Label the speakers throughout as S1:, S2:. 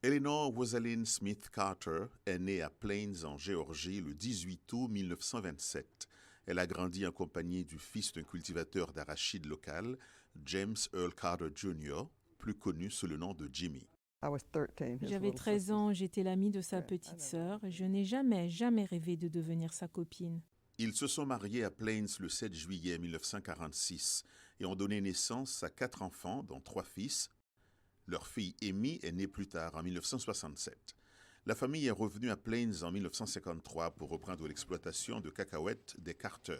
S1: Eleanor Rosalind Smith Carter est née à Plains, en Géorgie, le 18 août 1927. Elle a grandi en compagnie du fils d'un cultivateur d'arachides local, James Earl Carter Jr., plus connu sous le nom de Jimmy.
S2: J'avais 13 ans, j'étais l'amie de sa petite sœur et je n'ai jamais rêvé de devenir sa copine.
S1: Ils se sont mariés à Plains le 7 juillet 1946 et ont donné naissance à 4 enfants, dont 3 fils. Leur fille Amy est née plus tard, en 1967. La famille est revenue à Plains en 1953 pour reprendre l'exploitation de cacahuètes des Carter.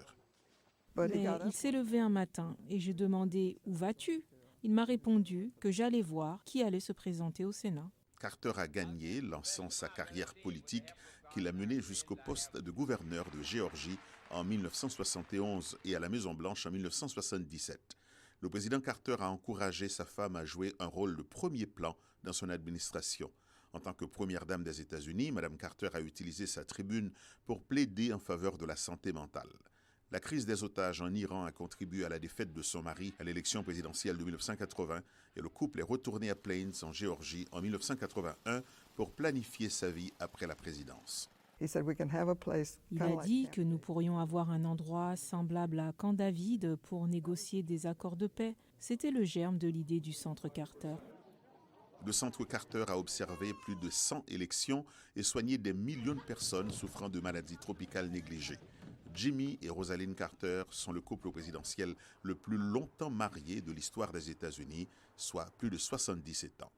S2: Mais il s'est levé un matin et j'ai demandé « Où vas-tu ?» Il m'a répondu que j'allais voir qui allait se présenter au Sénat.
S1: Carter a gagné, lançant sa carrière politique qui l'a mené jusqu'au poste de gouverneur de Géorgie en 1971 et à la Maison-Blanche en 1977. Le président Carter a encouragé sa femme à jouer un rôle de premier plan dans son administration. En tant que première dame des États-Unis, Mme Carter a utilisé sa tribune pour plaider en faveur de la santé mentale. La crise des otages en Iran a contribué à la défaite de son mari à l'élection présidentielle de 1980 et le couple est retourné à Plains, en Géorgie, en 1981 pour planifier sa vie après la présidence.
S2: Il a dit que nous pourrions avoir un endroit semblable à Camp David pour négocier des accords de paix. C'était le germe de l'idée du Centre Carter.
S1: Le Centre Carter a observé plus de 100 élections et soigné des millions de personnes souffrant de maladies tropicales négligées. Jimmy et Rosalind Carter sont le couple présidentiel le plus longtemps marié de l'histoire des États-Unis, soit plus de 77 ans.